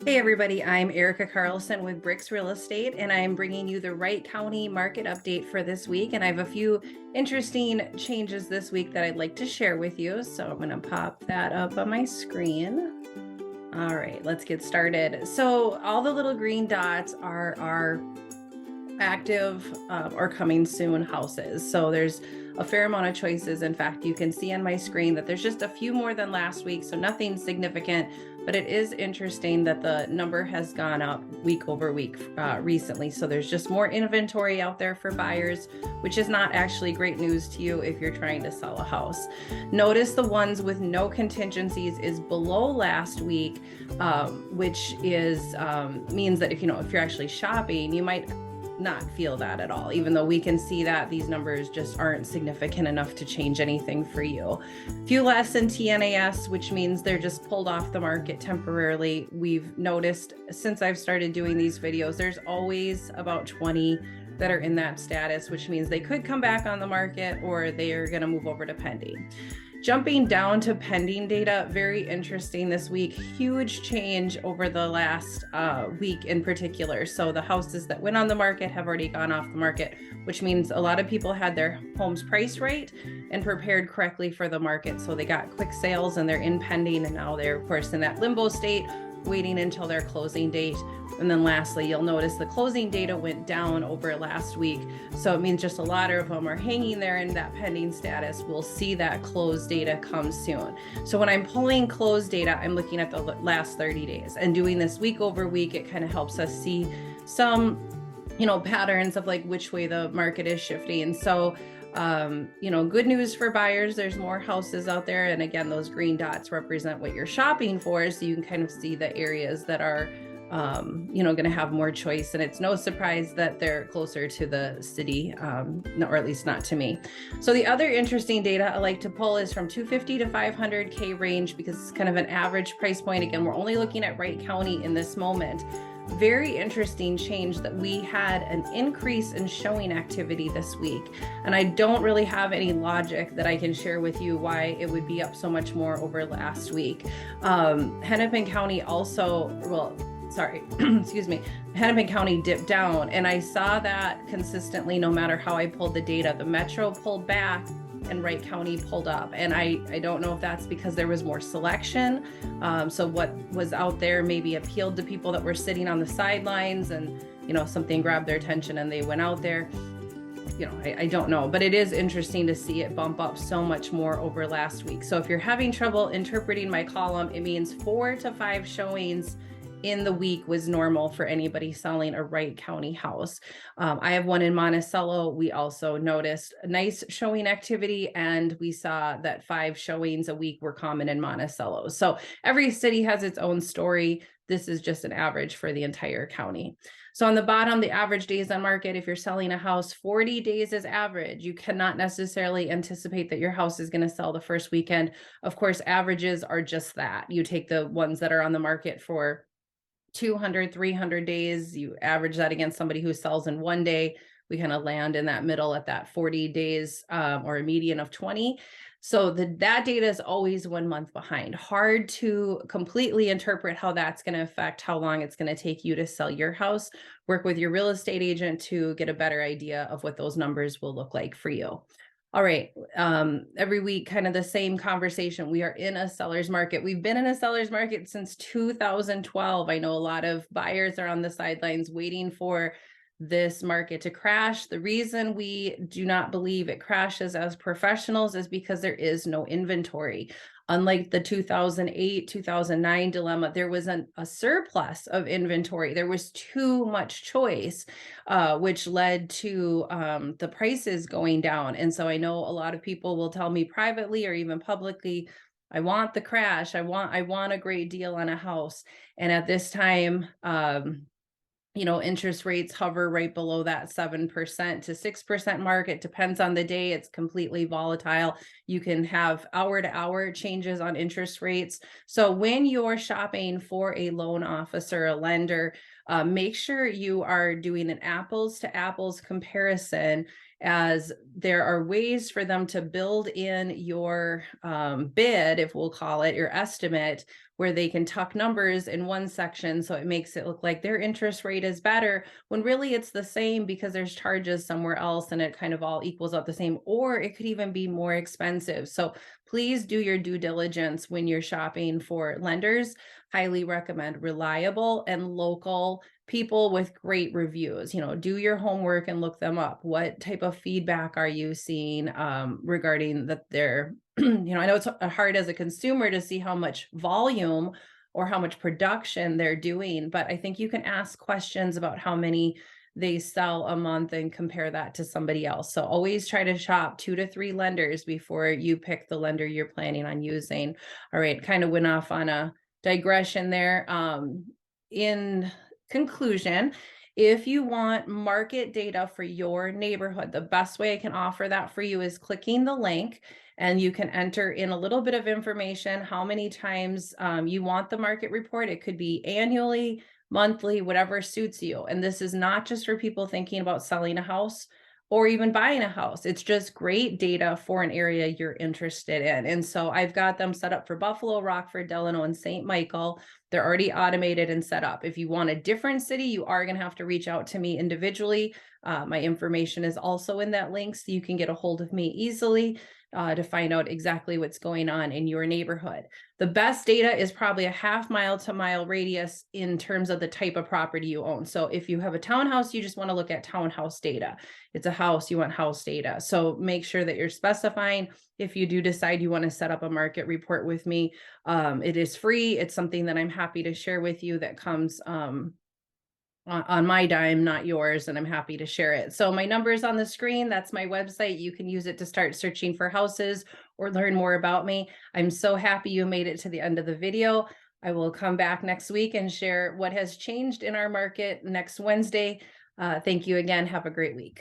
Hey everybody, I'm Erica Carlson with BRIX Real Estate, and I'm bringing you the Wright County market update for this week. And I have a few interesting changes this week that I'd like to share with you. So I'm going to pop that up on my screen. All right, let's get started. So all the little green dots are our active or coming soon houses. So there's a fair amount of choices. In fact, you can see on my screen that there's just a few more than last week, so nothing significant, but it is interesting that the number has gone up week over week recently. So there's just more inventory out there for buyers, which is not actually great news to you if you're trying to sell a house. Notice the ones with no contingencies is below last week, which is means that if you're actually shopping, you might not feel that at all, even though we can see that these numbers just aren't significant enough to change anything for you. Few less in TNAS, which means they're just pulled off the market temporarily. We've noticed since I've started doing these videos, there's always about 20 that are in that status, which means they could come back on the market or they are going to move over to pending. Jumping down to pending data, very interesting this week. Huge change over the last week in particular. So the houses that went on the market have already gone off the market, which means a lot of people had their homes priced right and prepared correctly for the market. So they got quick sales and they're in pending, and now they're, of course, in that limbo state, waiting until their closing date. And then lastly, you'll notice the closing data went down over last week. So it means just a lot of them are hanging there in that pending status. We'll see that closed data come soon. So when I'm pulling closed data, I'm looking at the last 30 days and doing this week over week. It kind of helps us see some, patterns of like which way the market is shifting. So good news for buyers, there's more houses out there. And again, those green dots represent what you're shopping for. So you can kind of see the areas that are, going to have more choice. And it's no surprise that they're closer to the city, or at least not to me. So the other interesting data I like to pull is from 250 to 500K range, because it's kind of an average price point. Again, we're only looking at Wright County in this moment. Very interesting change that we had an increase in showing activity this week. And I don't really have any logic that I can share with you why it would be up so much more over last week. Hennepin County Hennepin County dipped down, and I saw that consistently no matter how I pulled the data. The Metro pulled back and Wright County pulled up. And I don't know if that's because there was more selection. So what was out there maybe appealed to people that were sitting on the sidelines, and, something grabbed their attention and they went out there. I don't know, but it is interesting to see it bump up so much more over last week. So if you're having trouble interpreting my column, it means 4 to 5 showings in the week was normal for anybody selling a Wright County house. I have one in Monticello. We also noticed a nice showing activity, and we saw that 5 showings a week were common in Monticello. So every city has its own story. This is just an average for the entire county. So on the bottom, the average days on market, if you're selling a house, 40 days is average. You cannot necessarily anticipate that your house is going to sell the first weekend. Of course, averages are just that. You take the ones that are on the market for 200, 300 days, you average that against somebody who sells in one day. We kind of land in that middle at that 40 days or a median of 20. So that data is always 1 month behind. Hard to completely interpret how that's going to affect how long it's going to take you to sell your house. Work with your real estate agent to get a better idea of what those numbers will look like for you. All right. Every week, kind of the same conversation. We are in a seller's market. We've been in a seller's market since 2012. I know a lot of buyers are on the sidelines waiting for this market to crash. The reason we do not believe it crashes as professionals is because there is no inventory. Unlike the 2008, 2009 dilemma, there was a surplus of inventory. There was too much choice, which led to the prices going down. And so I know a lot of people will tell me privately or even publicly, I want the crash. I want a great deal on a house. And at this time, interest rates hover right below that 7% to 6% mark. It depends on the day. It's completely volatile. You can have hour-to-hour changes on interest rates. So when you're shopping for a loan officer, a lender, make sure you are doing an apples to apples comparison as there are ways for them to build in your bid, if we'll call it your estimate, where they can tuck numbers in one section so it makes it look like their interest rate is better when really it's the same because there's charges somewhere else and it kind of all equals out the same, or it could even be more expensive. So please do your due diligence when you're shopping for lenders. Highly recommend reliable and local people with great reviews. Do your homework and look them up. What type of feedback are you seeing regarding that they're, I know it's hard as a consumer to see how much volume or how much production they're doing, but I think you can ask questions about how many they sell a month and compare that to somebody else. So always try to shop 2 to 3 lenders before you pick the lender you're planning on using. All right, kind of went off on a digression there. In conclusion, if you want market data for your neighborhood, the best way I can offer that for you is clicking the link, and you can enter in a little bit of information, how many times you want the market report. It could be annually, monthly, whatever suits you. And this is not just for people thinking about selling a house or even buying a house. It's just great data for an area you're interested in. And so I've got them set up for Buffalo, Rockford, Delano, and St. Michael. They're already automated and set up. If you want a different city, you are going to have to reach out to me individually. My information is also in that link, so you can get a hold of me easily to find out exactly what's going on in your neighborhood. The best data is probably a half-mile to mile radius in terms of the type of property you own. So if you have a townhouse, you just want to look at townhouse data. It's a house, you want house data. So make sure that you're specifying. If you do decide you want to set up a market report with me, it is free. It's something that I'm happy to share with you that comes on my dime, not yours, and I'm happy to share it. So my number is on the screen. That's my website. You can use it to start searching for houses or learn more about me. I'm so happy you made it to the end of the video. I will come back next week and share what has changed in our market next Wednesday. Thank you again. Have a great week.